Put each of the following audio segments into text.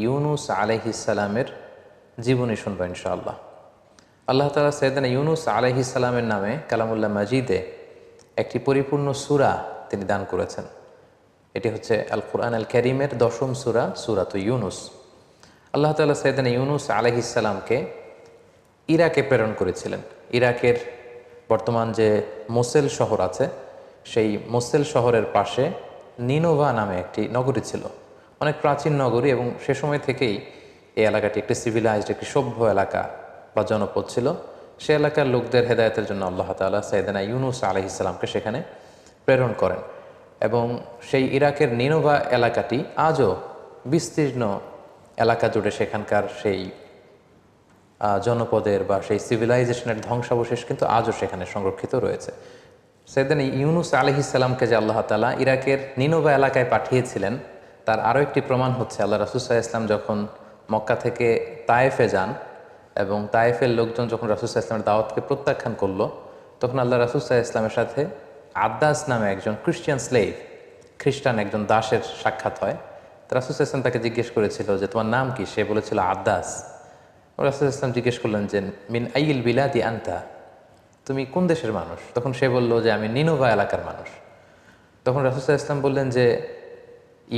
ইউনুস আলাইহিসসালামের জীবনী শুনব ইনশাআল্লাহ। আল্লাহ তাআলা সাইয়েদনা ইউনুস আলাইহিসসালামের নামে কালামুল্লাহ মাজিদে একটি পরিপূর্ণ সূরা তিনি দান করেছেন। এটি হচ্ছে আল কুরআন আল কারীমের 10ম সূরা, সূরাতুল ইউনুস। আল্লাহ তাআলা সাইয়েদনা ইউনুস আলাইহিসসালামকে ইরাকে প্রেরণ করেছিলেন। ইরাকের বর্তমান যে মোসেল শহর আছে, সেই মোসেল শহরের পাশে নিনোভা নামে একটি নগরী ছিল, অনেক প্রাচীন নগরী, এবং সে সময় থেকেই এই এলাকাটি একটি সিভিলাইজড, একটি সভ্য এলাকা বা জনপদ ছিল। সে এলাকার লোকদের হেদায়েতের জন্য আল্লাহ তাআলা সাইয়েদনা ইউনুস আলাইহিসসালামকে সেখানে প্রেরণ করেন, এবং সেই ইরাকের নিনোভা এলাকাটি আজও বিস্তীর্ণ এলাকা জুড়ে সেখানকার সেই জনপদের বা সেই সিভিলাইজেশনের ধ্বংসাবশেষ কিন্তু আজও সেখানে সংরক্ষিত রয়েছে। সাইয়েদনা ইউনুস আলাইহিসসালামকে যে আল্লাহ তাআলা ইরাকের নিনোভা এলাকায় পাঠিয়েছিলেন, তার আরও একটি প্রমাণ হচ্ছে আল্লাহ রাসূল সাল্লাল্লাহু আলাইহি ওয়াসাল্লাম যখন মক্কা থেকে তায়েফে যান এবং তায়েফের লোকজন যখন রাসূল সাল্লাল্লাহু আলাইহি ওয়াসাল্লামের দাওয়াতকে প্রত্যাখ্যান করলো, তখন আল্লাহ রাসূল সাল্লাল্লাহু আলাইহি ওয়াসাল্লামের সাথে আদ্দাস নামে একজন খ্রিস্টান স্লেভ, খ্রিস্টান একজন দাসের সাক্ষাৎ হয়। রাসূল সাল্লাল্লাহু আলাইহি ওয়াসাল্লাম তাকে জিজ্ঞেস করেছিল যে তোমার নাম কি? সে বলেছিল আদ্দাস। রাসূল সাল্লাল্লাহু আলাইহি ওয়াসাল্লাম জিজ্ঞেস করলেন যে মিন আইয়িল বিলাদি আনতা, তুমি কোন দেশের মানুষ? তখন সে বলল যে আমি নিনোভা এলাকার মানুষ। তখন রাসূল সাল্লাল্লাহু আলাইহি ওয়াসাল্লাম বললেন যে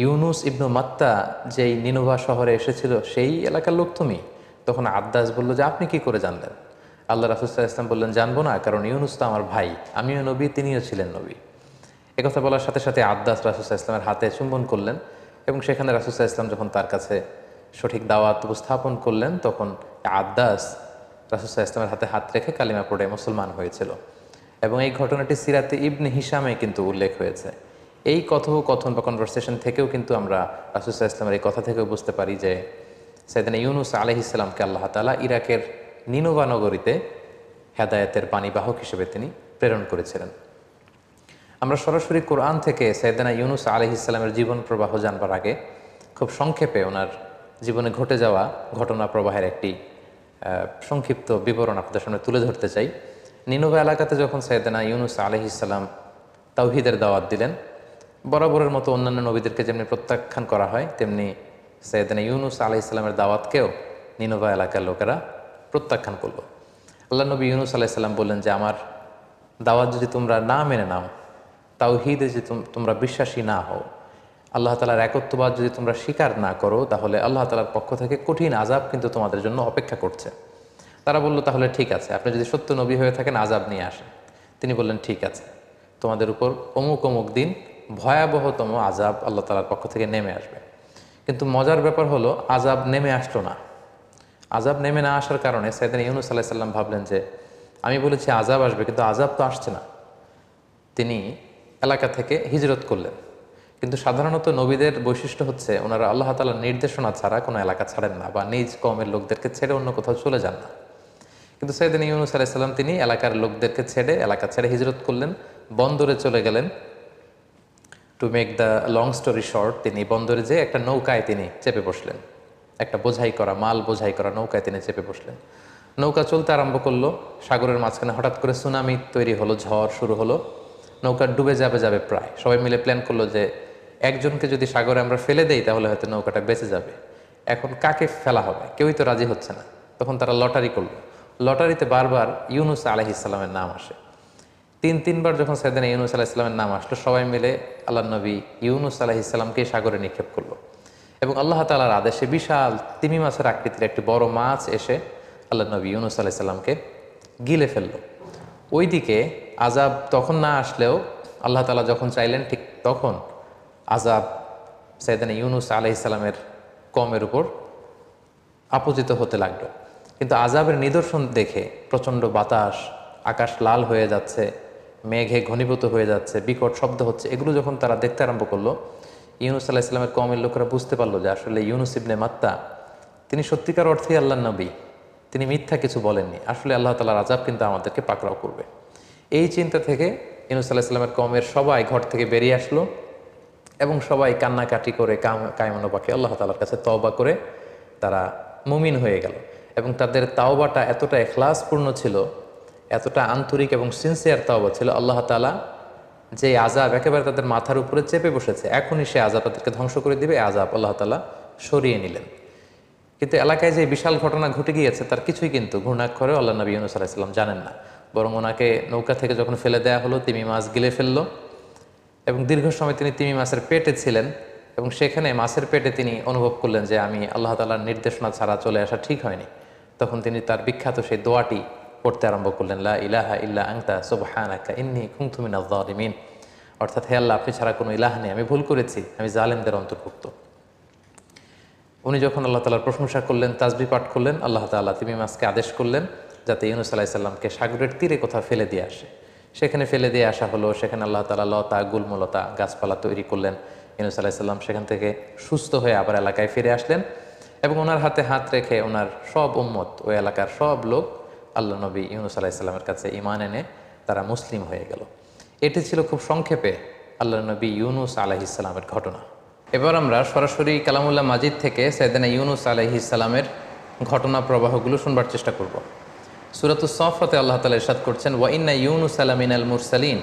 ইউনুস ইবনু মাত্তা যেই নিনোভা শহরে এসেছিল সেই এলাকার লোক তুমি? তখন আদ্দাস বলল যে আপনি কি করে জানলেন? আল্লাহ রাসূল সাল্লাল্লাহু আলাইহি ওয়াসাল্লাম বললেন জানবো না, কারণ ইউনুস তো আমার ভাই, আমিও নবী, তিনিও ছিলেন নবী। একথা বলার সাথে সাথে আদ্দাস রাসূল সাল্লাল্লাহু আলাইহি ওয়াসাল্লামের হাতে চুম্বন করলেন, এবং সেখানে রাসূল সাল্লাল্লাহু আলাইহি ওয়াসাল্লাম যখন তার কাছে সঠিক দাওয়াত উপস্থাপন করলেন, তখন আদ্দাস রাসূল সাল্লাল্লাহু আলাইহি ওয়াসাল্লামের হাতে হাত রেখে কালিমা পড়ে মুসলমান হয়েছিল। এবং এই ঘটনাটি সিরাতে ইবনে হিশামে কিন্তু উল্লেখ হয়েছে। এই কথোপকথন বা কনভারসেশন থেকেও কিন্তু আমরা রাসূল সাল্লাল্লাহু আলাইহি ওয়াসাল্লামের এই কথা থেকেও বুঝতে পারি যে সাইয়েদনা ইউনুস আলাইহিসসালামকে আল্লাহ তাআলা ইরাকের নিনোভা নগরীতে হেদায়েতের বাণীবাহক হিসেবে তিনি প্রেরণ করেছিলেন। আমরা সরাসরি কোরআন থেকে সাইয়েদনা ইউনুস আলাইহিসসালামের জীবন প্রবাহ জানবার আগে খুব সংক্ষেপে ওনার জীবনে ঘটে যাওয়া ঘটনা প্রবাহের একটি সংক্ষিপ্ত বিবরণ আপনাদের সামনে তুলে ধরতে চাই। নিনোভা এলাকাতে যখন সাইয়েদনা ইউনুস আলাইহিসসালাম তাওহীদের দাওয়াত দিলেন, বরাবরের মতো অন্যান্য নবীদেরকে যেমনি প্রত্যাখ্যান করা হয়, তেমনি সাইয়েদনা ইউনুস আলাইহিসসালামের দাওয়াতকেও নিনোভা এলাকার লোকেরা প্রত্যাখ্যান করলো। আল্লাহ নবী ইউনুস আলাইহিসসালাম বললেন যে আমার দাওয়াত যদি তোমরা না মেনে নাও, তাওহীদে যদি তোমরা বিশ্বাসী না হও, আল্লাহ তাআলার একত্ববাদ যদি তোমরা স্বীকার না করো, তাহলে আল্লাহ তাআলার পক্ষ থেকে কঠিন আযাব কিন্তু তোমাদের জন্য অপেক্ষা করছে। তারা বলল তাহলে ঠিক আছে, আপনি যদি সত্য নবী হয়ে থাকেন আযাব নিয়ে আসেন। তিনি বললেন ঠিক আছে, তোমাদের উপর অমুক অমুক দিন ভয়াবহতম আযাব আল্লাহ তাআলার পক্ষ থেকে নেমে আসবে। কিন্তু মজার ব্যাপার হলো আযাব নেমে আসলো না। আযাব নেমে না আসার কারণে সাইয়েদনা ইউনুস আলাইহিস সালাম ভাবলেন যে আমি বলেছি আযাব আসবে, কিন্তু আযাব তো আসছে না। তিনি এলাকা থেকে হিজরত করলেন। কিন্তু সাধারণত নবীদের বৈশিষ্ট্য হচ্ছে ওনারা আল্লাহ তাআলার নির্দেশনা ছাড়া কোনো এলাকা ছাড়েন না, বা নিজ কওমের লোকদেরকে ছেড়ে অন্য কোথাও চলে যান না। কিন্তু সাইয়েদনা ইউনুস আলাইহিস সালাম তিনি এলাকার লোকদেরকে ছেড়ে, এলাকা ছেড়ে হিজরত করলেন, বন্দরে চলে গেলেন। To make the long story short, তিনি বন্দরে যেয়ে একটা নৌকায় তিনি চেপে বসলেন, একটা বোঝাই করা মাল বোঝাই করা নৌকায় তিনি চেপে বসলেন। নৌকা চলতে আরম্ভ করলো, সাগরের মাঝখানে হঠাৎ করে সুনামি তৈরি হলো, ঝড় শুরু হলো, নৌকা ডুবে যাবে প্রায়। সবাই মিলে প্ল্যান করলো যে একজনকে যদি সাগরে আমরা ফেলে দেই তাহলে হয়তো নৌকাটা বেঁচে যাবে। এখন কাকে ফেলা হবে? কেউই তো রাজি হচ্ছে না। তখন তারা লটারি করলো। লটারিতে বারবার ইউনুস আলাইহিসসালামের নাম আসে। তিনবার যখন সাইয়েদনা ইউনুস আলাইহিসসালামের নাম আসলো, সবাই মিলে আল্লাহ নবী ইউনুস আলাইহিসসালামকে সাগরে নিক্ষেপ করলো, এবং আল্লাহ তাআলার আদেশে বিশাল তিমি মাছের আকৃতির একটি বড় মাছ এসে আল্লাহ নবী ইউনুস আলাইহিসসালামকে গিলে ফেললো। ওইদিকে আযাব তখন না আসলেও আল্লাহ তাআলা যখন চাইলেন ঠিক তখন আযাব সাইয়েদনা ইউনুস আলাইহিসসালামের কওমের উপর আপতিত হতে লাগলো। কিন্তু আযাবের নিদর্শন দেখে প্রচণ্ড বাতাস, আকাশ লাল হয়ে যাচ্ছে, মেঘে ঘনীভূত হয়ে যাচ্ছে, বিকট শব্দ হচ্ছে, এগুলো যখন তারা দেখতে আরম্ভ করলো, ইউনুস আলাইহিসসালামের কওমের লোকেরা বুঝতে পারলো যে আসলে ইউনুস ইবনে মাত্তা তিনি সত্যিকার অর্থেই আল্লাহর নবী, তিনি মিথ্যা কিছু বলেননি, আসলে আল্লাহ তাআলার আযাব কিন্তু আমাদেরকে পাকড়াও করবে। এই চিন্তা থেকে ইউনুস আলাইহিসসালামের কওমের সবাই ঘর থেকে বেরিয়ে আসলো, এবং সবাই কান্নাকাটি করে কায়মনোবাক্যে আল্লাহ তাআলার কাছে তওবা করে তারা মুমিন হয়ে গেল। এবং তাদের তাওবাটা এতটা ইখলাসপূর্ণ ছিল, এতটা আন্তরিক এবং সিনসিয়ার তাওবা ছিল, আল্লাহ তাআলা যে আযাব একেবারে তাদের মাথার উপরে চেপে বসেছে, এখনই সে আযাব তাদেরকে ধ্বংস করে দিবে, আযাব আল্লাহ তাআলা সরিয়ে নিলেন। কিন্তু এলাকায় যে বিশাল ঘটনা ঘটে গিয়েছে তার কিছুই কিন্তু ঘূর্ণাক্ষরেও আল্লাহ নবী ইউনূস আলাইহিস সালাম জানেন না। বরং ওনাকে নৌকা থেকে যখন ফেলে দেওয়া হলো, তিমি মাছ গিলে ফেললো এবং দীর্ঘ সময় তিনি তিমি মাছের পেটে ছিলেন এবং সেখানে মাছের পেটে তিনি অনুভব করলেন যে আমি আল্লাহ তাআলার নির্দেশনা ছাড়া চলে আসা ঠিক হয়নি। তখন তিনি তার বিখ্যাত সেই দোয়াটি পড়তে আরম্ভ করলেন, লা ইলাহা ইল্লা আনতা সুবহানাকা ইন্নী কুনতু মিনাজ জালিমিন। অর্থাৎ, হে আল্লাহ, আপনি ছাড়া কোনো ইলাহ নেই, আমি ভুল করেছি, আমি জালেমদের অন্তর্ভুক্ত। উনি যখন আল্লাহ তাআলার প্রশংসা করলেন, তাসবিহ পাঠ করলেন, আল্লাহ তাআলা তিমি মাছকে আদেশ করলেন যাতে ইউনূস আলাইহিস সালামকে সাগরের তীরে কোথাও ফেলে দিয়ে আসে। সেখানে ফেলে দিয়ে আসা হলো। সেখানে আল্লাহ তাআলা লতা, গুল্মলতা, গাছপালা তৈরি করলেন। ইউনূস আলাইহিস সালাম সেখান থেকে সুস্থ হয়ে আবার এলাকায় ফিরে আসলেন এবং ওনার হাতে হাত রেখে ওনার সব উম্মত, ওই এলাকার সব লোক আল্লাহ নবী ইউনূস আলাইহিস সালামের কাছে ঈমান এনে তারা মুসলিম হয়ে গেল। এটি ছিল খুব সংক্ষেপে আল্লাহ নবী ইউনূস আলাইহিস সালামের ঘটনা। এবার আমরা সরাসরি কালামুল্লাহ মাজিদ থেকে সাইয়েদনা ইউনূস আলাইহিস সালামের ঘটনা প্রবাহগুলো শুনবার চেষ্টা করব। সূরাতুস সাফফাতে আল্লাহ তাআলা ইরশাদ করছেন, ওয়া ইন্না ইউনূস মিনাল মুরসালিন।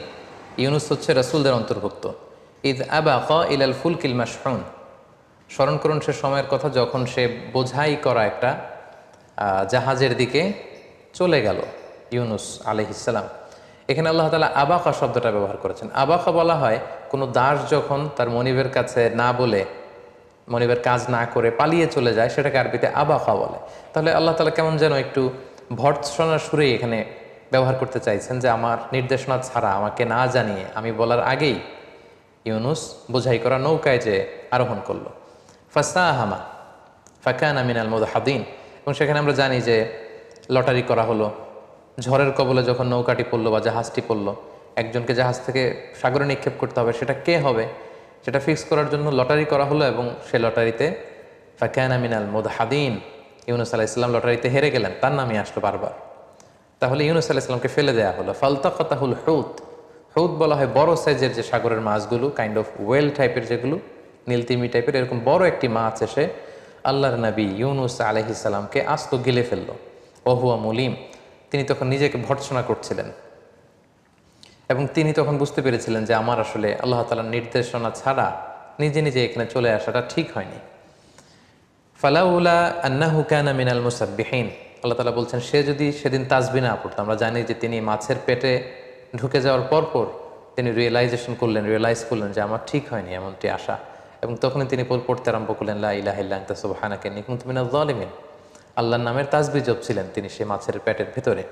ইউনূস হচ্ছে রাসূলদের অন্তর্ভুক্ত। ইয আবাকা ইলাল ফুলকিল মাশহুন। স্মরণ করুন সে সময়ের কথা যখন সে বোঝাই করা একটা জাহাজের দিকে চলে গেল ইউনূস আলাইহিস সালাম। এখানে আল্লাহ তাআলা আবাকা শব্দটা ব্যবহার করেছেন। আবাকা বলা হয় কোনো দাস যখন তার মনিবের কাছে না বলে, মনিবের কাজ না করে পালিয়ে চলে যায়, সেটাকে আরবিতে আবাকা বলে। তাহলে আল্লাহ তাআলা কেমন যেন একটু ভর্ৎসনার সুরেই এখানে ব্যবহার করতে চাইছেন যে আমার নির্দেশনা ছাড়া, আমাকে না জানিয়ে, আমি বলার আগেই ইউনূস বোঝাই করা নৌকায় যে আরোহণ করলো। ফাসাহামা ফাকানা মিনাল মুদহাদিন। এবং সেখানে আমরা জানি যে লটারি করা হলো। ঝড়ের কবলে যখন নৌকাটি পড়লো বা জাহাজটি পড়লো, একজনকে জাহাজ থেকে সাগরে নিক্ষেপ করতে হবে, সেটা কে হবে সেটা ফিক্স করার জন্য লটারি করা হলো এবং সে লটারিতে ফাকানা মিনাল মুদহাদিন, ইউনূস আলাইহিস সালাম লটারিতে হেরে গেলেন, তার নামই আসলো বারবার। তাহলে ইউনূস আলাইহিস সালামকে ফেলে দেওয়া হলো। ফালতাকাতাহুল হুত। হুত বলা হয় বড় সাইজের যে সাগরের মাছগুলো, কাইন্ড অফ ওয়েল টাইপের, যেগুলো নীলতিমি টাইপের, এরকম বড় একটি মাছ এসে আল্লাহর নবী ইউনূস আলাইহিস সালামকে আস্ত গিলে ফেললো। ওহুয়া মুলিম। তিনি তখন নিজেকে ভর্ৎসনা করছিলেন এবং তিনি তখন বুঝতে পেরেছিলেন যে আমার আসলে আল্লাহ তাআলার নির্দেশনা ছাড়া নিজে নিজে এখানে চলে আসাটা ঠিক হয়নি। ফালাউলা আন্নাহু কানা মিনাল মুসাব্বিহিন। আল্লাহ তাআলা বলছেন, সে যদি সেদিন তাসবিহ না পড়তো। আমরা জানি যে তিনি মাছের পেটে ঢুকে যাওয়ার পরপর তিনি রিয়েলাইজ করলেন যে আমার ঠিক হয়নি এমনটি আসা, এবং তখনই তিনি পড়তে আরম্ভ করলেন, লা ইলাহা ইল্লা আনতা সুবহানাকা ইন্নী কুনতু মিনাজ জালিমিন। আল্লাহর নামের তাসবিহ জপছিলেন তিনি সে মাছের পেটের ভেতরে।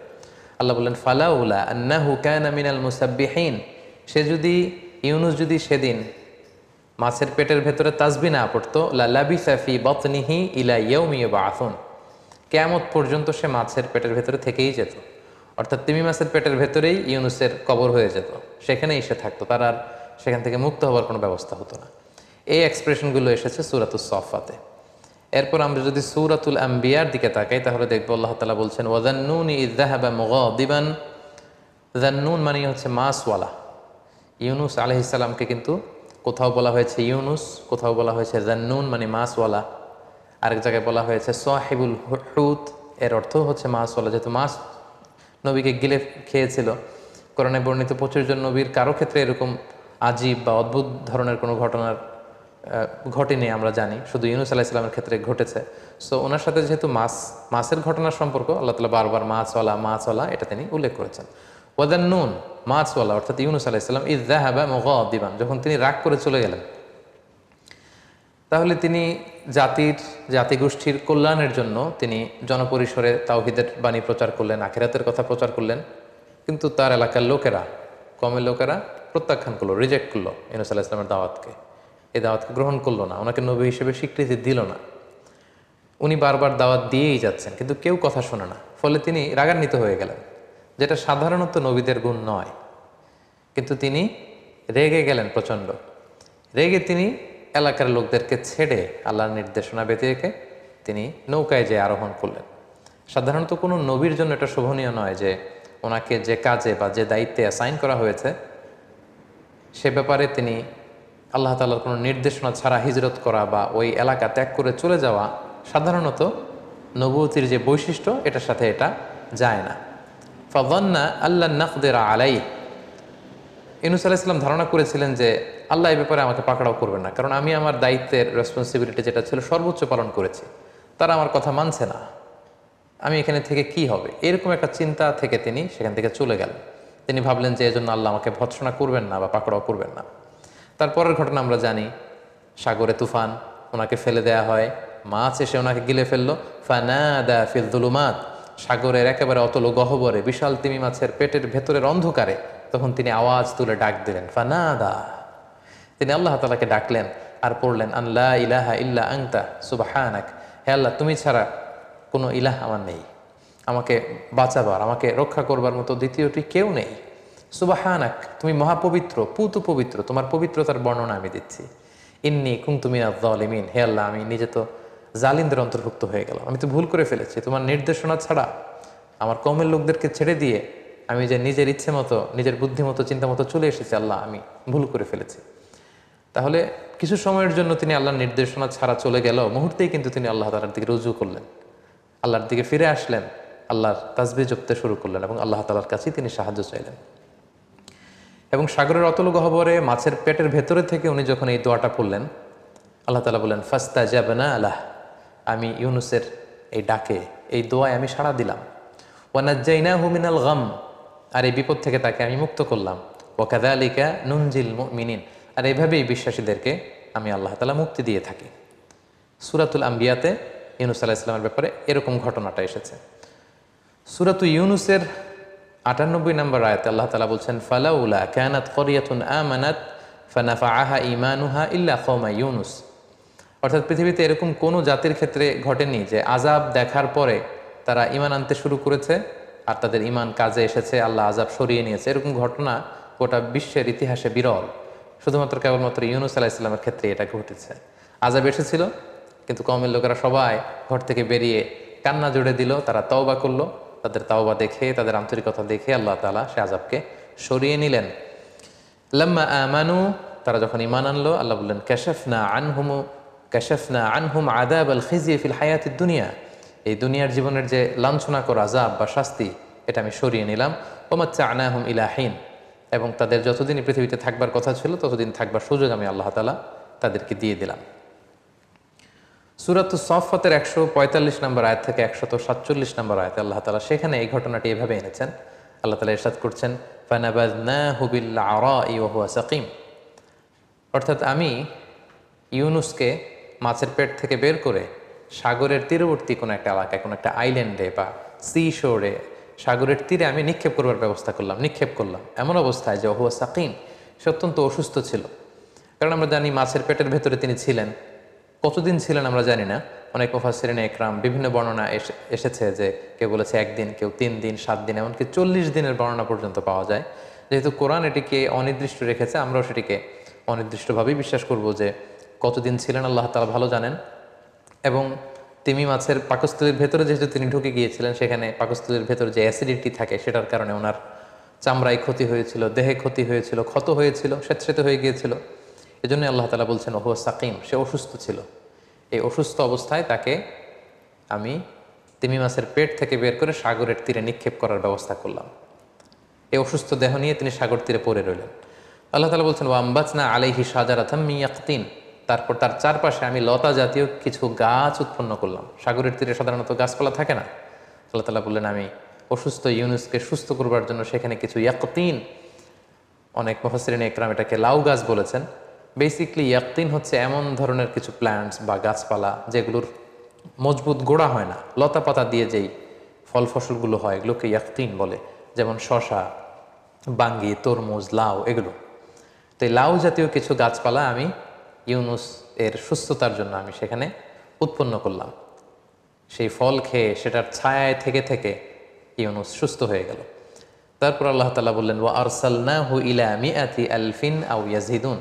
আল্লাহ বললেন, ফালাউলা আন্নাহু কানা মিনাল মুসাব্বিহিন। ইউনূস যদি সেদিন মাছের পেটের ভেতরে তাসবিহ না পড়তো, লা লাবিসা ফি বাতনিহি ইলা ইয়াউমি ইউবআসুন। কিয়ামত পর্যন্ত সে মাছের পেটের ভেতরে থেকেই যেত। অর্থাৎ তিমি মাছের পেটের ভেতরেই ইউনূসের কবর হয়ে যেত, সেখানেই সে থাকতো, তার আর সেখান থেকে মুক্ত হওয়ার কোনো ব্যবস্থা হতো না। এই এক্সপ্রেশনগুলো এসেছে সূরাতুস সাফফাতে। এরপর আমরা যদি সূরাতুল আম্বিয়ার দিকে তাকাই তাহলে দেখবো আল্লাহ তাআলা বলছেন, ওয়াযান্নুনি ইয যাহাবা মুগাদিবান। যান্নুন মানে হচ্ছে মাছওয়ালা। ইউনূস আলাইহিস সালামকে কিন্তু কোথাও বলা হয়েছে ইউনূস, কোথাও বলা হয়েছে যান্নুন মানে মাছওয়ালা, আরেক জায়গায় বলা হয়েছে সাহিবুল হুত, এর অর্থ হচ্ছে মাছওয়ালা। যেহেতু মাছ নবীকে গিলে খেয়েছিল, কোরআনে বর্ণিত 25 জন নবীর কারো ক্ষেত্রে এরকম আজীব বা অদ্ভুত ধরনের কোনো ঘটনার ঘটেনি আমরা জানি, শুধু ইউনূস আলাইহিস সালামের ক্ষেত্রে ঘটেছে। সো ওনার সাথে যেহেতু মাছের ঘটনার সম্পর্ক, আল্লাহ তাআলা বারবার মাছওয়ালা এটা তিনি উল্লেখ করেছেন। ওয়াযান্নুন মাছওয়ালা অর্থাৎ ইউনূস আলাইহিস সালাম ইয যাহাবা মুগাদিবান, যখন তিনি রাগ করে চলে গেলেন, তাহলে তিনি জাতিগোষ্ঠীর কল্যাণের জন্য তিনি জনপরিসরে তাওহীদের বাণী প্রচার করলেন, আখিরাতের কথা প্রচার করলেন। কিন্তু তার এলাকার লোকেরা, কমের লোকেরা প্রত্যাখ্যান করলো, রিজেক্ট করলো ইউনূস আলাইহিস সালামের দাওয়াতকে। এই দাওয়াতকে গ্রহণ করলো না, ওনাকে নবী হিসেবে স্বীকৃতি দিল না। উনি বারবার দাওয়াত দিয়েই যাচ্ছেন কিন্তু কেউ কথা শোনে না। ফলে তিনি রাগান্বিত হয়ে গেলেন, যেটা সাধারণত নবীদের গুণ নয়। কিন্তু তিনি রেগে গেলেন প্রচণ্ড। রেগে তিনি এলাকার লোকদেরকে ছেড়ে আল্লাহর নির্দেশনা ব্যতি রেখে তিনি নৌকায় যেয়ে আরোহণ করলেন। সাধারণত কোনো নবীর জন্য এটা শোভনীয় নয় যে ওনাকে যে কাজে বা যে দায়িত্বে অ্যাসাইন করা হয়েছে সে ব্যাপারে তিনি আল্লাহ তাআলার কোনো নির্দেশনা ছাড়া হিজরত করা বা ওই এলাকা ত্যাগ করে চলে যাওয়া সাধারণত নবুয়তির যে বৈশিষ্ট্য এটার সাথে এটা যায় না। ফাযান্না আল্লা নাকদিরা আলাইহি। ইউনূস আলাইহিস সালাম ধারণা করেছিলেন যে আল্লাহ এই ব্যাপারে আমাকে পাকড়াও করবেন না, কারণ আমি আমার দায়িত্বের রেসপন্সিবিলিটি যেটা ছিল সর্বোচ্চ পালন করেছি। তারা আমার কথা মানছে না, আমি এখানে থেকে কি হবে, এরকম একটা চিন্তা থেকে তিনি সেখান থেকে চলে গেলেন। তিনি ভাবলেন যে এজন্য আল্লাহ আমাকে ভৎসনা করবেন না বা পাকড়াও করবেন না। তারপরের ঘটনা আমরা জানি, সাগরে তুফান, ওনাকে ফেলে দেয়া হয়, মাছ এসে ওনাকে গিলে ফেললো। ফানাদা ফিল যুলুমাত, সাগরের একেবারে অতল গহ্বরে বিশাল তিমি মাছের পেটের ভেতরের অন্ধকারে তখন তিনি আওয়াজ তুলে ডাক দিলেন, ফানাদা, তিনি আল্লাহ তাআলাকে ডাকলেন আর পড়লেন, আল্লা ইলাহা ইল্লা আনতা সুবহানাক, হে আল্লাহ তুমি ছাড়া কোনো ইলাহ আমার নেই, আমাকে বাঁচাবার, আমাকে রক্ষা করবার মতো দ্বিতীয়টি কেউ নেই। সুবহানাক, তুমি মহাপবিত্র, পুত পবিত্র, তোমার পবিত্রতার বর্ণনা আমি দিচ্ছি। ইন্নী কুনতু মিনাজ জালিমিন, হে আল্লাহ আমি নিজে তো জালিমদের অন্তর্ভুক্ত হয়ে গেলাম, আমি তো ভুল করে ফেলেছি, তোমার নির্দেশনা ছাড়া আমার কওমের লোকদেরকে ছেড়ে দিয়ে আমি যে নিজের ইচ্ছে মতো, নিজের বুদ্ধি মতো, চিন্তা মতো চলে এসেছি, আল্লাহ আমি ভুল করে ফেলেছি। তাহলে কিছু সময়ের জন্য তিনি আল্লাহর নির্দেশনা ছাড়া চলে গেল, মুহূর্তেই কিন্তু তিনি আল্লাহ তাআলার দিকে রুজু করলেন, আল্লাহর দিকে ফিরে আসলেন, আল্লাহর তাসবিহ জপতে শুরু করলেন এবং আল্লাহ তাআলার কাছেই তিনি সাহায্য চাইলেন। এবং সাগরের অতল গহ্বরে মাছের পেটের ভেতরে থেকে উনি যখন এই দোয়াটা পড়লেন, আল্লাহ তাআলা বললেন, ফাস্তাজাবনা লাহ, আমি ইউনুসের এই ডাকে, এই দোয়ায় আমি সাড়া দিলাম। ওয়ানাজ্জাইনাহু মিনাল গাম, আর এই বিপদ থেকে তাকে আমি মুক্ত করলাম। ওয়াকাযালিকা নুনজিল মুমিনিন, আর এইভাবেই বিশ্বাসীদেরকে আমি আল্লাহ তাআলা মুক্তি দিয়ে থাকি। সূরাতুল আম্বিয়াতে ইউনুস আলাইহিস সালামের ব্যাপারে এরকম ঘটনাটা এসেছে। সূরাতু ইউনুসের ৯৮ নম্বর আয়াতে আল্লাহ তাআলা বলছেন, ফালাউলা কানাত ক্বরিয়াতুন আমানাত ফানাফাআহা ঈমানুহা ইল্লা কওমা ইউনুস, অর্থাৎ পৃথিবীতে এরকম কোনো জাতির ক্ষেত্রে ঘটেনি যে আযাব দেখার পরে তারা ঈমান আনতে শুরু করেছে আর তাদের ঈমান কাজে এসেছে, আল্লাহ আযাব সরিয়ে নিয়েছে। এরকম ঘটনা গোটা বিশ্বের ইতিহাসে বিরল, শুধুমাত্র কেবলমাত্র ইউনুস আলাইহিস সালামের ক্ষেত্রে এটা ঘটেছে। আযাব এসেছিল কিন্তু কওমের লোকেরা সবাই ঘর থেকে বেরিয়ে কান্না জুড়ে দিল, তারা তওবা করলো, তাদের তাওবা দেখে, তাদের আন্তরিকতা দেখে আল্লাহ তাআলা সে আযাবকে সরিয়ে নিলেন। লাম্মা আমানু, তারা যখন ঈমান আনলো, আল্লাহ বললেন, কাশাফনা আনহুম আযাবাল খিজি ফিল হায়াতিদ দুনিয়া, এই দুনিয়ার জীবনের যে লাঞ্ছনাকর আযাব বা শাস্তি, এটা আমি সরিয়ে নিলাম। ওমাত্তা'নাহুম ইলা হিন, এবং তাদের যতদিনই পৃথিবীতে থাকবার কথা ছিল ততদিন থাকবার সুযোগ আমি আল্লাহ তাআলা তাদেরকে দিয়ে দিলাম। সূরাতুস সাফফাতের ১৪৫ নম্বর আয়াত থেকে ১৪৭ নম্বর আয়াতে আল্লাহ তাআলা সেখানে এই ঘটনাটি এভাবে এনেছেন। আল্লাহ তাআলা ইরশাদ করছেন, ফানাবাযনাহু বিল আরাই ওয়া হুয়া সাকিম, অর্থাৎ আমি ইউনুসকে মাছের পেট থেকে বের করে সাগরের তীরবর্তী কোনো একটা এলাকায়, কোনো একটা আইল্যান্ডে বা সি শোরে, সাগরের তীরে আমি নিক্ষেপ করবার ব্যবস্থা করলাম, নিক্ষেপ করলাম এমন অবস্থায় যে হুয়া সাকিম, সে অত্যন্ত অসুস্থ ছিল। কারণ আমরা জানি মাছের পেটের ভেতরে তিনি ছিলেন, কতদিন ছিলেন আমরা জানি না। অনেক মুফাসসিরিনে ইকরাম বিভিন্ন বর্ণনা এসেছে যে কেউ বলেছে ১ দিন, কেউ ৩ দিন, ৭ দিন, এমনকি ৪০ দিনের বর্ণনা পর্যন্ত পাওয়া যায়। যেহেতু কোরআন এটিকে অনির্দিষ্ট রেখেছে, আমরাও সেটিকে অনির্দিষ্টভাবেই বিশ্বাস করব যে কতদিন ছিলেন আল্লাহ তাআলা ভালো জানেন। এবং তিমি মাছের পাকস্থলীর ভেতরে যেহেতু তিনি ঢুকে গিয়েছিলেন, সেখানে পাকস্থলীর ভেতরে যে অ্যাসিডিটি থাকে সেটার কারণে ওনার চামড়ায় ক্ষতি হয়েছিল, দেহে ক্ষতি হয়েছিল, ক্ষত হয়েছিল, স্যাঁতসেঁতে হয়ে গিয়েছিল। এজন্য আল্লাহ তাআলা বলছেন ওহুয়া সাকিম, সে অসুস্থ ছিল। এই অসুস্থ অবস্থায় তাকে আমি তিমি মাছের পেট থেকে বের করে সাগরের তীরে নিক্ষেপ করার ব্যবস্থা করলাম। এই অসুস্থ দেহ নিয়ে তিনি সাগর তীরে পড়ে রইলেন। আল্লাহ তাআলা বলছেন, ওয়াম্বাতনা আলাইহি শাজারাতাম মিন ইয়াকতিন, তারপর তার চারপাশে আমি লতা জাতীয় কিছু গাছ উৎপন্ন করলাম। সাগরের তীরে সাধারণত গাছপালা থাকে না। আল্লাহ তাআলা বললেন, আমি অসুস্থ ইউনুসকে সুস্থ করবার জন্য সেখানে কিছু ইয়াকতিন, অনেক মুফাসসিরিনে ইকরাম এটাকে লাউ গাছ বলেছেন। বেসিকলি ইয়াকতিন হচ্ছে এমন ধরনের কিছু প্ল্যান্টস বা গাছপালা যেগুলোর মজবুত গোড়া হয় না, লতা পাতা দিয়ে যেই ফল ফসলগুলো হয় এগুলোকে ইয়াকতিন বলে, যেমন শসা, বাঙ্গি, তরমুজ, লাউ, এগুলো। তো এই লাউ জাতীয় কিছু গাছপালা আমি ইউনুস এর সুস্থতার জন্য আমি সেখানে উৎপন্ন করলাম। সেই ফল খেয়ে সেটার ছায়ায় থেকে থেকে ইউনুস সুস্থ হয়ে গেল। তারপর আল্লাহ তাআলা বললেন, ওয়া আরসালনাহু ইলা মিআতি আলফিন আও ইয়াজিদুন,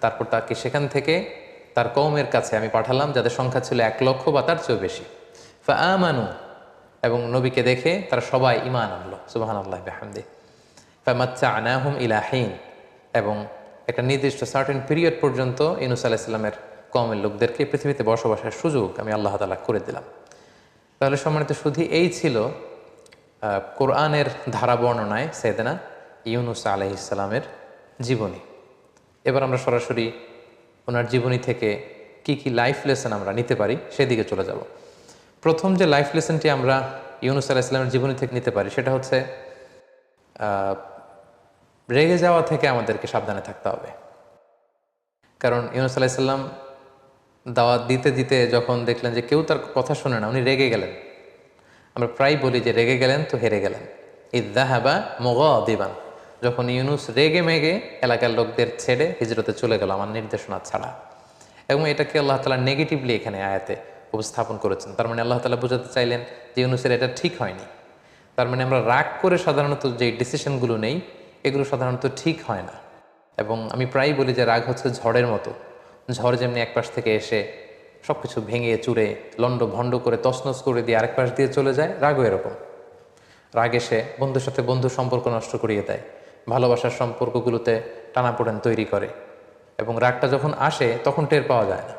তারপর তাকে সেখান থেকে তার কওমের কাছে আমি পাঠালাম যাদের সংখ্যা ছিল ১,০০,০০০ বা তার চেয়েও বেশি। ফাআমানু, এবং নবীকে দেখে তারা সবাই ঈমান আনলো। সুবহানাল্লাহি বিহামদিহি। ফামাত্তা'নাহুম ইলা হিন, এবং একটা নির্দিষ্ট সার্টেন পিরিয়ড পর্যন্ত ইউনুস আলাইহিস সালামের কওমের লোকদেরকে পৃথিবীতে বসবাসের সুযোগ আমি আল্লাহ তাআলা করে দিলাম। তাহলে সম্মানিত শুধু এই ছিল কোরআনের ধারা বর্ণনায় সাইয়েদনা ইউনুস আলাইহিস সালামের জীবনী। এবার আমরা সরাসরি ওনার জীবনী থেকে কি কি লাইফ লেসন আমরা নিতে পারি সেদিকে চলে যাব। প্রথম যে লাইফ লেসনটি আমরা ইউনুস আলাইহিস সালামের জীবনী থেকে নিতে পারি সেটা হচ্ছে রেগে যাওয়া থেকে আমাদেরকে সাবধানে থাকতে হবে। কারণ ইউনুস আলাইহিস সালাম দাওয়াত দিতে দিতে যখন দেখলেন যে কেউ তার কথা শোনে না, উনি রেগে গেলেন। আমরা প্রায় বলি যে রেগে গেলেন তো হেরে গেলেন। ইযযাহাবা মুগাদিবান, যখন ইউনুস রেগে মেগে এলাকার লোকদের ছেড়ে হিজরতে চলে গেল আমার নির্দেশনা ছাড়া। এবং এটাকে আল্লাহ তাআলা নেগেটিভলি এখানে আয়াতে উপস্থাপন করেছেন। তার মানে আল্লাহ তাআলা বোঝাতে চাইলেন যে ইউনুসের এটা ঠিক হয়নি। তার মানে আমরা রাগ করে সাধারণত যে ডিসিশনগুলো নেই এগুলো সাধারণত ঠিক হয় না। এবং আমি প্রায়ই বলি যে রাগ হচ্ছে ঝড়ের মতো। ঝড় যেমনি এক পাশ থেকে এসে সব কিছু ভেঙে চুরে লন্ড ভণ্ড করে তছনছ করে দিয়ে আরেক পাশ দিয়ে চলে যায়, রাগও এরকম। রাগ এসে বন্ধুর সাথে বন্ধুর সম্পর্ক নষ্ট করিয়ে দেয়, ভালোবাসার সম্পর্কগুলোতে টানাপোড়েন তৈরি করে। এবং রাগটা যখন আসে তখন টের পাওয়া যায় না।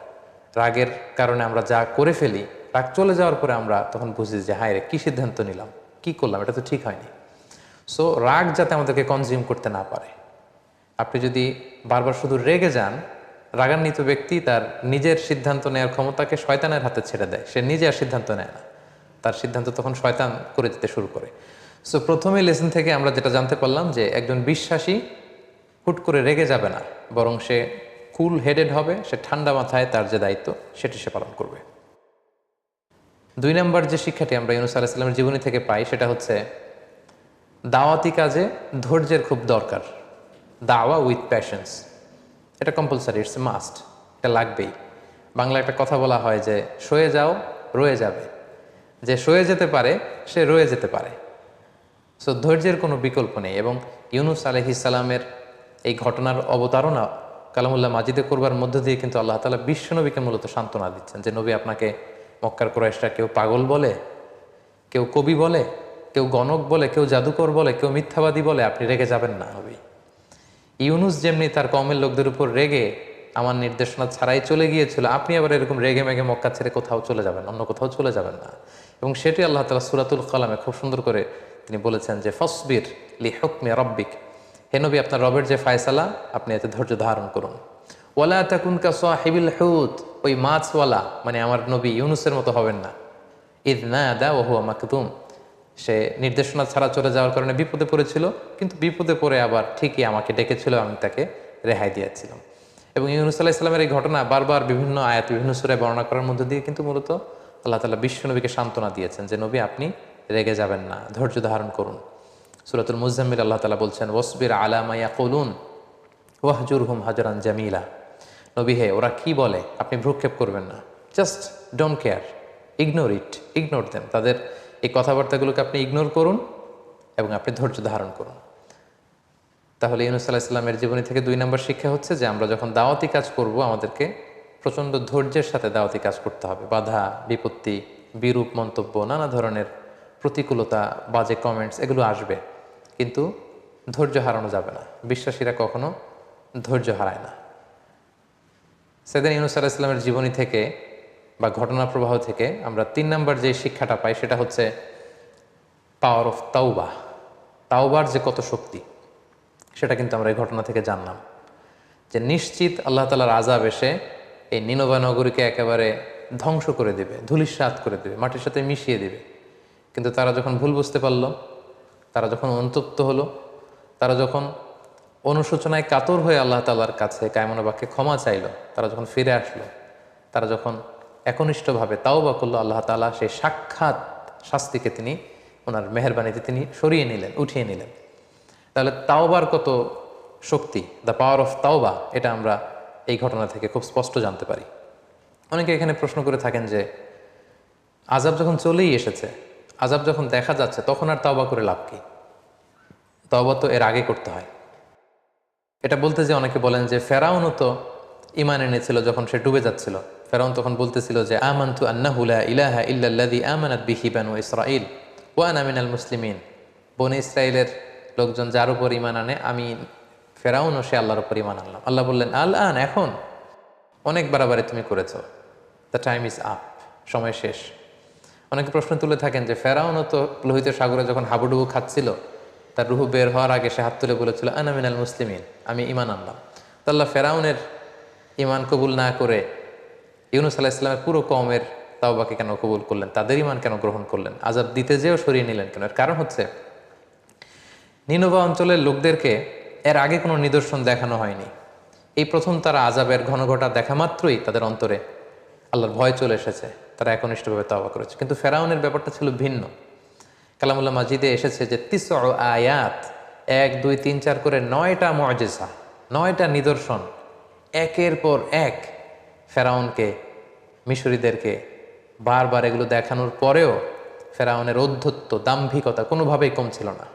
রাগের কারণে আমরা যা করে ফেলি, রাগ চলে যাওয়ার পরে আমরা তখন বুঝি যে হায় রে, কী সিদ্ধান্ত নিলাম, কি করলাম, এটা তো ঠিক হয়নি। সো রাগ যাতে আমাদেরকে কনজিউম করতে না পারে। আপনি যদি বারবার শুধু রেগে যান, রাগান্বিত ব্যক্তি তার নিজের সিদ্ধান্ত নেওয়ার ক্ষমতাকে শয়তানের হাতে ছেড়ে দেয়। সে নিজে আর সিদ্ধান্ত নেয় না, তার সিদ্ধান্ত তখন শয়তান করে দিতে শুরু করে। সো প্রথমে লেসন থেকে আমরা যেটা জানতে পারলাম যে একজন বিশ্বাসী হুট করে রেগে যাবে না, বরং সে কুল হেডেড হবে, সে ঠান্ডা মাথায় তার যে দায়িত্ব সেটি সে পালন করবে। 2 নম্বর যে শিক্ষাটি আমরা ইউনুস আলাইহিস সালামের জীবনী থেকে পাই সেটা হচ্ছে দাওয়াতি কাজে ধৈর্যের খুব দরকার। দাওয়া উইথ প্যাশন্স, এটা কম্পালসারি, ইটস এ মাস্ট, এটা লাগবেই। বাংলা একটা কথা বলা হয় যে সয়ে যাও রয়ে যাবে। যে সয়ে যেতে পারে সে রয়ে যেতে পারে। সো ধৈর্যের কোনো বিকল্প নেই। এবং ইউনুস আলাইহিস সালামের এই ঘটনার অবতারণা কালামুল্লাহ মাজিদে করবার মধ্য দিয়ে কিন্তু আল্লাহ তাআলা বিশ্বনবীকে মূলত সান্ত্বনা দিচ্ছেন যে নবী, আপনাকে মক্কার কুরাইশরা কেউ পাগল বলে, কেউ কবি বলে, কেউ গণক বলে, কেউ জাদুকর বলে, কেউ মিথ্যাবাদী বলে, আপনি রেগে যাবেন না নবী। ইউনুস যেমনি তার কওমের লোকদের উপর রেগে আমার নির্দেশনা ছাড়াই চলে গিয়েছিল, আপনি আবার এরকম রেগে মেগে মক্কা ছেড়ে কোথাও চলে যাবেন, অন্য কোথাও চলে যাবেন না। এবং সেটি আল্লাহ তাআলা সূরাতুল কালামে খুব সুন্দর করে তিনি বলেছেন যে ফসবির লি হুকমি রাব্বিক, হে নবী, আপনার রবের যে ফায়সালা আপনি এতে ধৈর্য ধারণ করুন। ওয়ালা তাকুন কা সাহিবিল হুত, ওই মাছওয়ালা মানে আমার নবী ইউনুসের মতো হবেন না। ইয নাদা ওয়া হুয়া মাকদুম, সে নির্দেশনা ছাড়া চলে যাওয়ার কারণে বিপদে পড়েছিল, কিন্তু বিপদে পড়ে আবার ঠিকই আমাকে ডেকেছিল, আমি তাকে রেহাই দিয়েছিলাম। এবং ইউনুস আলাইহিস সালামের এই ঘটনা বারবার বিভিন্ন আয়াত বিভিন্ন সূরায় বর্ণনা করার মধ্য দিয়ে কিন্তু মূলত আল্লাহ তাআলা বিশ্বনবীকে সান্ত্বনা দিয়েছেন যে নবী, আপনি রেগে যাবেন না, ধৈর্য ধারণ করুন। সূরাতুল মুজাম্মিল আল্লাহ তাআলা বলছেন ওয়াসবির আলা মা ইয়াকুলুন ওয়াহজুরহুম হাজরান জামিলা, নবী হে, ওরা কি বলে আপনি ভ্রুক্ষেপ করবেন না, just don't care, ignore them, তাদের এই কথাবার্তাগুলোকে আপনি ইগনোর করুন এবং আপনি ধৈর্য ধারণ করুন। তাহলে ইউনুস আলাইহিস সালামের জীবনী থেকে 2 নম্বর শিক্ষা হচ্ছে যে আমরা যখন দাওয়াতি কাজ করব আমাদেরকে প্রচণ্ড ধৈর্যের সাথে দাওয়াতি কাজ করতে হবে। বাধা বিপত্তি, বিরূপ মন্তব্য, নানা ধরনের প্রতিকূলতা, বাজে কমেন্টস এগুলো আসবে, কিন্তু ধৈর্য হারানো যাবে না। বিশ্বাসীরা কখনো ধৈর্য হারায় না। সেদিন ইউনুস আলাইহিস সালামের জীবনী থেকে বা ঘটনা প্রবাহ থেকে আমরা 3 নম্বর যে শিক্ষাটা পাই সেটা হচ্ছে পাওয়ার অফ তাওবা। তাওবার যে কত শক্তি সেটা কিন্তু আমরা এই ঘটনা থেকে জানলাম। যে নিশ্চিত আল্লাহ তাআলার আযাব এসে এই নিনভা নগরীকে একেবারে ধ্বংস করে দেবে, ধূলিসাৎ করে দেবে, মাটির সাথে মিশিয়ে দেবে। কিন্তু তারা যখন ভুল বুঝতে পারল, তারা যখন অনুতপ্ত হলো, তারা যখন অনুশোচনায় কাতর হয়ে আল্লাহ তাআলার কাছে কায়মনা বাক্যে ক্ষমা চাইল, তারা যখন ফিরে আসলো, তারা যখন একনিষ্ঠভাবে তাওবা করলো, আল্লাহ তাআলা সেই সাক্ষাৎ শাস্তিকে তিনি ওনার মেহেরবানিতে তিনি সরিয়ে নিলেন, উঠিয়ে নিলেন। তাহলে তাওবার কত শক্তি, দ্য পাওয়ার অফ তাওবা, এটা আমরা এই ঘটনা থেকে খুব স্পষ্ট জানতে পারি। অনেকে এখানে প্রশ্ন করে থাকেন যে আযাব যখন চলেই এসেছে, আযাব যখন দেখা যাচ্ছে, তখন আর তাওবা করে লাভ কি? তাওবা তো এর আগে করতে হয়। এটা বলতে যে অনেকে বলেন যে ফেরাউনও তো ঈমান এনেছিল যখন সে ডুবে যাচ্ছিল। ফেরাউন তখন বলতেছিল যে আমানতু আন্নাহু লা ইলাহা ইল্লাল্লাযী আমানাত বিহি বানু ইসরাঈল ওয়া আনা মিনাল মুসলিমিন। বনী ইসরাইলের লোকজন যার উপর ঈমান আনে, আমি ফেরাউনও সে আল্লাহর উপর ঈমান আনলাম। আল্লাহ বললেন আল আন, এখন অনেক বাড়াবাড়ি তুমি করেছো, দ্য টাইম ইজ আপ, সময় শেষ। অনেকে প্রশ্ন তুলে থাকেন যে ফেরাউনও তো লোহিত সাগরে যখন হাবুডুবু খাচ্ছিল, তার রুহু বের হওয়ার আগে সে হাত তুলে বলেছিল আনা মিনাল মুসলিমিন, আমি ঈমান আনলাম। তো আল্লাহ ফেরাউনের ঈমান কবুল না করে ইউনুস আলাইহিস সালামের পুরো কওমের তাওবাকে কেন কবুল করলেন, তাদের ঈমান কেন গ্রহণ করলেন, আযাব দিতে যেও সরিয়ে নিলেন কেন? এর কারণ হচ্ছে নিনভা অঞ্চলের লোকদেরকে এর আগে কোনো নিদর্শন দেখানো হয়নি। এই প্রথম তারা আযাবের ঘনঘটা দেখা মাত্রই তাদের অন্তরে আল্লাহর ভয় চলে এসেছে, তারা একনিষ্ঠভাবে তাওবা করেছে। কিন্তু ফেরাউনের ব্যাপারটা ছিল ভিন্ন। কালামুল্লাহ মাজিদে এসেছে যে ৯ আয়াত, ১ ২ ৩ ৪ করে ৯টা মুআজিজা, ৯টা নিদর্শন একের পর এক ফেরাউনকে, মিশরীদেরকে বারবার এগুলো দেখানোর পরেও ফেরাউনের ঔদ্ধত্য, দাম্ভিকতা কোনোভাবেই কম ছিল না।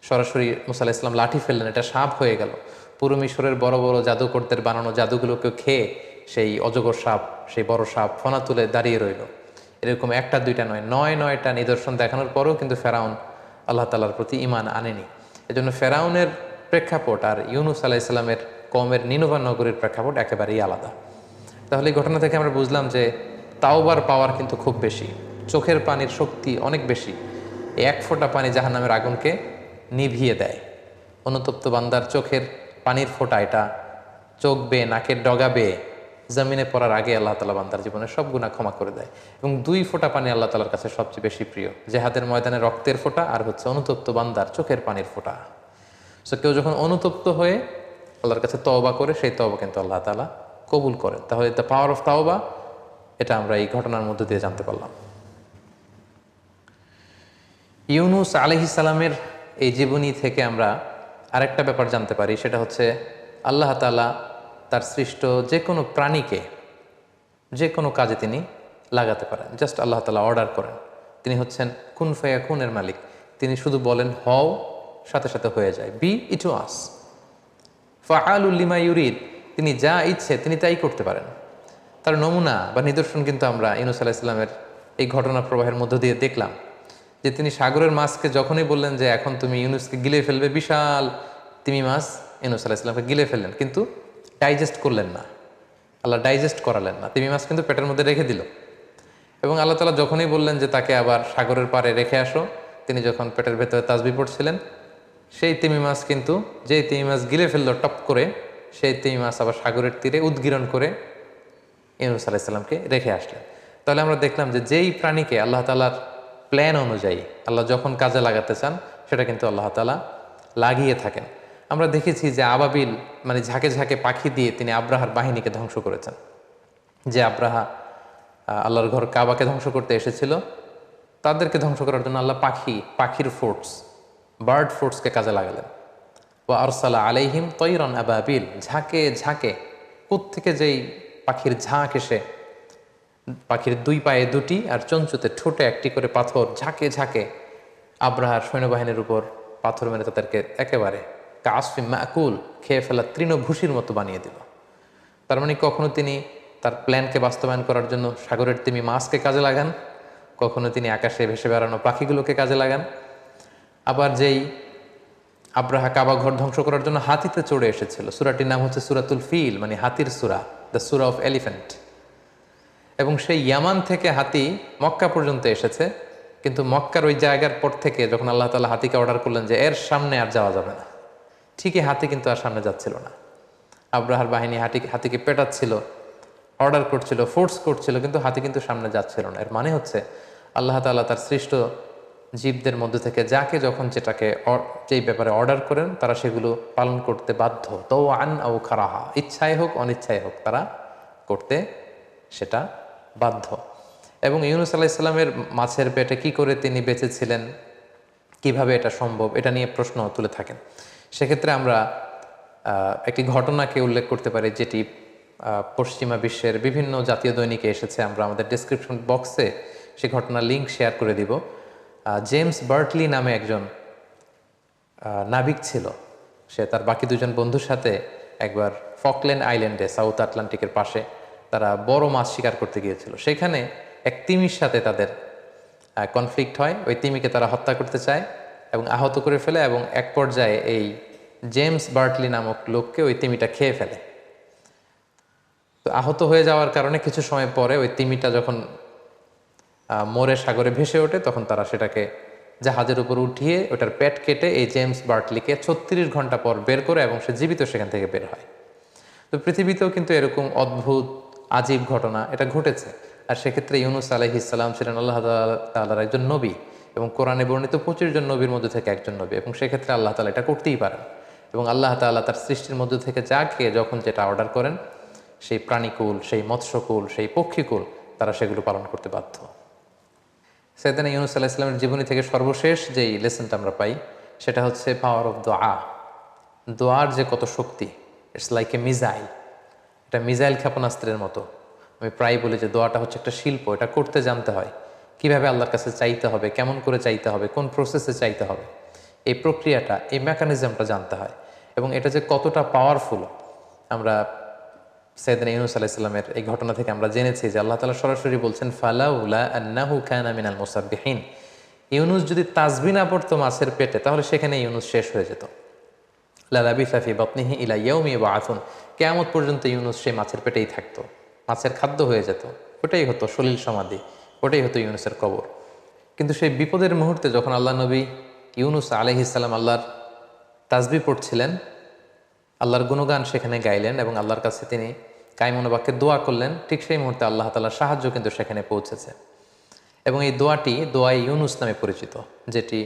সরাসরি মুসা আলাইহিস সালাম লাঠি ফেললেন, এটা সাপ হয়ে গেল। পুরো মিশরের বড় বড় জাদুকরদের বানানো জাদুগুলোকে খেয়ে সেই অজগর সাপ, সেই বড় সাপ ফনা তুলে দাঁড়িয়ে রইল। এরকম একটা দুইটা নয়, ৯টা নিদর্শন দেখানোর পরেও কিন্তু ফেরাউন আল্লাহ তাআলার প্রতি ঈমান আনেনি। এজন্য ফেরাউনের প্রেক্ষাপট আর ইউনুস আলাইহিস সালামের কওমের নিনভা নগরীর প্রেক্ষাপট একেবারেই আলাদা। তাহলে এই ঘটনা থেকে আমরা বুঝলাম যে তাওবার পাওয়ার কিন্তু খুব বেশি, চোখের পানির শক্তি অনেক বেশি। এই এক ফোঁটা পানি জাহান্নামের আগুনকে নিভিয়ে দেয়। অনুতপ্ত বান্দার চোখের পানির ফোঁটা, এটা চোখ বেয়ে, নাকের ডগা বেয়ে জমিনে পড়ার আগে আল্লাহ তাআলা বান্দার জীবনের সব গুনাহ ক্ষমা করে দেয়। এবং ২ ফোঁটা পানি আল্লাহ তাআলার কাছে সবচেয়ে বেশি প্রিয়, জেহাদের ময়দানে রক্তের ফোঁটা আর হচ্ছে অনুতপ্ত বান্দার চোখের পানির ফোঁটা। সো কেউ যখন অনুতপ্ত হয়ে আল্লাহর কাছে তওবা করে, সেই তওবা কিন্তু আল্লাহ তাআলা কবুল করেন। তাহলে দ্য পাওয়ার অফ তাওবা, এটা আমরা এই ঘটনার মধ্য দিয়ে জানতে পারলাম। ইউনুস আলাইহিস সালামের এই জীবনী থেকে আমরা আরেকটা ব্যাপার জানতে পারি, সেটা হচ্ছে আল্লাহ তাআলা তার সৃষ্ট যে কোনো প্রাণীকে যে কোনো কাজে তিনি লাগাতে পারেন। জাস্ট আল্লাহ তাআলা অর্ডার করেন। তিনি হচ্ছেন কুন ফায়াকুনের মালিক। তিনি শুধু বলেন হও, সাথে সাথে হয়ে যায়। বি ইট ওয়াজ ফাআলুল লিমা ইউরিদ, তিনি যা ইচ্ছে তিনি তাই করতে পারেন। তার নমুনা বা নিদর্শন কিন্তু আমরা ইউনুস আলাইহিস সালামের এই ঘটনা প্রবাহের মধ্য দিয়ে দেখলাম, যে তিনি সাগরের মাছকে যখনই বললেন যে এখন তুমি ইউনুসকে গিলে ফেলবে, বিশাল তিমি মাছ ইউনুস আলাইহিস সালামকে গিলে ফেললেন, কিন্তু ডাইজেস্ট করলেন না। আল্লাহ ডাইজেস্ট করালেন না, তিমি মাছ কিন্তু পেটের মধ্যে রেখে দিল। এবং আল্লাহ তাআলা যখনই বললেন যে তাকে আবার সাগরের পাড়ে রেখে আসো, তিনি যখন পেটের ভেতরে তাসবিহ পড়ছিলেন, সেই তিমি মাছ কিন্তু, যেই তিমি মাছ গিলে ফেললো টপ করে, সেই তিমি মাছ আবার সাগরের তীরে উদ্গীরণ করে ইউনুস আলাইহিস সালামকে রেখে আসলেন। তাহলে আমরা দেখলাম যে যেই প্রাণীকে আল্লাহ তাআলার প্ল্যান অনুযায়ী আল্লাহ যখন কাজে লাগাতে চান, সেটা কিন্তু আল্লাহ তাআলা লাগিয়ে থাকেন। আমরা দেখেছি যে আবাবিল, মানে ঝাঁকে ঝাঁকে পাখি দিয়ে তিনি আব্রাহার বাহিনীকে ধ্বংস করেছেন। যে আব্রাহা আল্লাহর ঘর কাবাকে ধ্বংস করতে এসেছিল, তাদেরকে ধ্বংস করার জন্য আল্লাহ পাখির ফোর্স, বার্ড ফোর্সকে কাজে লাগালেন। ওয়া আরসালা আলাইহিম তৈরন আবাবিল, ঝাঁকে ঝাঁকে কোত্থেকে যেই পাখির ঝাঁক এসে, পাখির 2 পায়ে 2টি আর চঞ্চুতে ঠোঁটে 1টি করে পাথর ঝাঁকে ঝাঁকে আব্রাহার সৈন্যবাহিনীর উপর পাথর মেরে তাদেরকে একেবারে কাসফি মাকুল, খেয়ে ফেলা তৃণভূষির মতো বানিয়ে দিল। তার মানে কখনো তিনি তার প্ল্যানকে বাস্তবায়ন করার জন্য সাগরের তিমি মাছকে কাজে লাগান, কখনো তিনি আকাশে ভেসে বেড়ানো পাখিগুলোকে কাজে লাগান। আবার যেই আব্রাহা কাবা ঘর ধ্বংস করার জন্য হাতিতে চড়ে এসেছিল, সূরাটির নাম হচ্ছে সূরাতুল ফিল, মানে হাতির সূরা, দ্য সূরা অফ এলিফ্যান্ট। এবং সেই ইয়ামান থেকে হাতি মক্কা পর্যন্ত এসেছে, কিন্তু মক্কার ওই জায়গার পর থেকে যখন আল্লাহ তাআলা হাতিকে অর্ডার করলেন যে এর সামনে আর যাওয়া যাবে না, ঠিকই হাতি কিন্তু আর সামনে যাচ্ছিল না। আব্রাহার বাহিনী হাতিকে পেটাচ্ছিল, অর্ডার করছিল, ফোর্স করছিল, কিন্তু হাতি কিন্তু সামনে যাচ্ছিল না। এর মানে হচ্ছে আল্লাহ তাআলা তার সৃষ্ট জীবদের মধ্যে থেকে যাকে যখন যেটাকে যেই ব্যাপারে অর্ডার করেন, তারা সেগুলো পালন করতে বাধ্য। তাওআন আও কারাহা, ইচ্ছায় হোক অনিচ্ছায় হোক, তারা করতে সেটা বাধ্য। এবং ইউনুস আলাইহিস সালামের মাছের পেটে কি করে তিনি বেঁচেছিলেন, কিভাবে এটা সম্ভব, এটা নিয়ে প্রশ্ন তুলে থাকেন। সেক্ষেত্রে আমরা একটি ঘটনাকে উল্লেখ করতে পারি, যেটি পশ্চিমা বিশ্বের বিভিন্ন জাতীয় দৈনিকে এসেছে। আমরা আমাদের ডেসক্রিপশন বক্সে সেই ঘটনার লিঙ্ক শেয়ার করে দিব। জেমস বার্টলি নামে একজন নাবিক ছিল। সে তার বাকি 2 জন বন্ধুর সাথে একবার ফকল্যান্ড আইল্যান্ডে, সাউথ আটলান্টিকের পাশে, তারা বড় মাছ শিকার করতে গিয়েছিল। সেখানে এক তিমির সাথে তাদের কনফ্লিক্ট হয়। ওই তিমিকে তারা হত্যা করতে চায় এবং আহত করে ফেলে, এবং এক পর্যায়ে এই জেমস বার্টলি নামক লোককে ওই তিমিটা খেয়ে ফেলে। তো আহত হয়ে যাওয়ার কারণে কিছু সময় পরে ওই তিমিটা যখন মরে সাগরে ভেসে ওঠে, তখন তারা সেটাকে জাহাজের উপর উঠিয়ে ওটার পেট কেটে এই জেমস বার্টলিকে 36 ঘন্টা পর বের করে, এবং সে জীবিত সেখান থেকে বের হয়। তো পৃথিবীতেও কিন্তু এরকম অদ্ভুত আজীব ঘটনা এটা ঘটেছে। আর সেক্ষেত্রে ইউনুস আলাইহিসসালাম ছিলেন আল্লাহ তাআলার একজন নবী, এবং কোরআনে বর্ণিত 25 জন নবীর মধ্যে থেকে একজন নবী, এবং সেক্ষেত্রে আল্লাহ তাআলা এটা করতেই পারেন। এবং আল্লাহ তাআলা তার সৃষ্টির মধ্যে থেকে যাকে যখন যেটা অর্ডার করেন, সেই প্রাণীকুল, সেই মৎস্যকুল, সেই পক্ষীকুল, তারা সেগুলো পালন করতে বাধ্য। সাইয়েদনা ইউনুস আলাইহিস সালামের জীবনী থেকে সর্বশেষ যেই লেসনটা আমরা পাই, সেটা হচ্ছে পাওয়ার অফ দোয়া। দোয়ার যে কত শক্তি, ইটস লাইক এ মিজাইল। এটা মিজাইল ক্ষেপণাস্ত্রের মতো। আমি প্রায় বলি যে দোয়াটা হচ্ছে একটা শিল্প, এটা করতে জানতে হয়। কিভাবে আল্লাহর কাছে চাইতে হবে, কেমন করে চাইতে হবে, কোন প্রসেসে চাইতে হবে, এই প্রক্রিয়াটা, এই মেকানিজমটা জানতে হয়। এবং এটা যে কতটা পাওয়ারফুল, আমরা সাইয়েদনা ইউনুস আলাইহিস সালামের এই ঘটনা থেকে আমরা জেনেছি যে আল্লাহ তাআলা সরাসরি বলছেন, ফালাউলা আন্নাহু কানা মিনাল মুসাব্বিহিন। ইউনুস যদি তাসবিহ না পড়তো মাছের পেটে, তাহলে সেখানে ইউনুস শেষ হয়ে যেত। লালাবিসা ফি বাতনিহি ইলা ইয়াউমি ইউবআসুন। কিয়ামত পর্যন্ত ইউনুস সেই মাছের পেটেই থাকতো, মাছের খাদ্য হয়ে যেত। ওটাই হতো সলিল সমাধি, ওটাই হতো ইউনুসের কবর। কিন্তু সেই বিপদের মুহূর্তে যখন আল্লাহ নবী ইউনুস আলাইহিস সালাম আল্লাহর তাসবিহ পড়ছিলেন, আল্লাহর গুণগান সেখানে গাইলেন এবং আল্লাহর কাছে তিনি কায়মনোবাক্যে দোয়া করলেন, ঠিক সেই মুহূর্তে আল্লাহ তাআলার সাহায্য কিন্তু সেখানে পৌঁছেছে। এবং এই দোয়াটি দোয়াই ইউনুস নামে পরিচিত, যেটি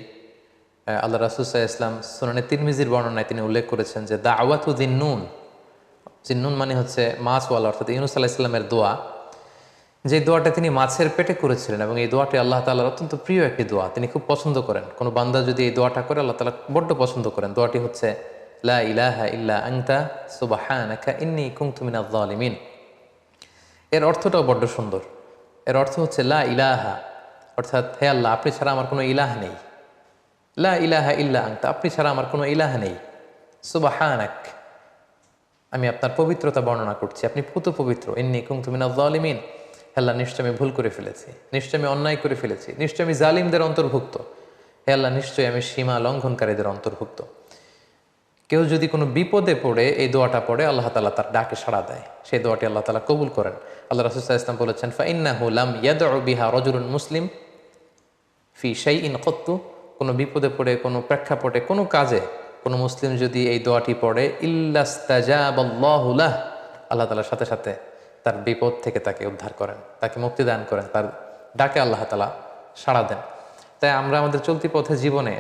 আল্লাহ রাসূল সাল্লাল্লাহু আলাইহি ওয়াসাল্লাম সুনানে তিরমিজির বর্ণনায় তিনি উল্লেখ করেছেন যে দাওয়াতু যিন্নুন। যিন্নুন মানে হচ্ছে মাছওয়ালা, অর্থাৎ ইউনুস আলাইহিস সালামের দোয়া। যে দোয়াটা তিনি মাছের পেটে করেছিলেন, এবং এই দোয়াটি আল্লাহ তাআলার অত্যন্ত প্রিয় একটি দোয়া, তিনি খুব পছন্দ করেন। কোনো বান্দা যদি এই দোয়াটা করে, আল্লাহ তাআলা বড্ড পছন্দ করেন। দোয়াটি হচ্ছে লা ইলাহা ইল্লা আনতা সুবহানাকা ইন্নী কুনতু মিনাজ জালিমিন। এর অর্থটাও বড্ড সুন্দর। এর অর্থ হচ্ছে লা ইলাহা, অর্থাৎ হে আল্লাহ, আপনি ছাড়া আমার কোনো ইলাহ নেই। লা ইলাহা ইল্লা আনতা, আপনি ছাড়া আমার কোনো ইলাহ নেই। সুবহানাক, আমি আপনার পবিত্রতা বর্ণনা করছি, আপনি পুত পবিত্র। ইন্নী কুনতু মিনাজ জালিমিন, হে আল্লাহ, নিশ্চয় আমি ভুল করে ফেলেছি, নিশ্চয় আমি অন্যায় করে ফেলেছি, নিশ্চয় আমি জালিমদের অন্তর্ভুক্ত। হে আল্লাহ, নিশ্চয়ই আমি সীমা লঙ্ঘনকারীদের অন্তর্ভুক্ত। কেউ যদি কোনো বিপদে পড়ে এই দোয়াটা পড়ে, আল্লাহ তাআলা তার ডাকে সাড়া দেয়, সেই দোয়াটি আল্লাহ তাআলা কবুল করেন। আল্লাহ রাসূল সাল্লাল্লাহু আলাইহি ওয়াসাল্লাম বলেছেন, ফাইন্নাহু লাম ইয়াদউ বিহা রাজুলুন মুসলিম ফি শাইইন কত্তু। কোনো বিপদে পড়ে, কোনো প্রেক্ষাপটে, কোনো কাজে কোনো মুসলিম যদি এই দোয়াটি পড়ে, ইল্লাস্তাজাবাল্লাহু লাহ, আল্লাহ তাআলার সাথে সাথে তার বিপদ থেকে তাকে উদ্ধার করেন, তাকে মুক্তি দান করেন, তার ডাকে আল্লাহ তাআলা সাড়া দেন। তাই আমরা আমাদের চলতি পথে জীবনে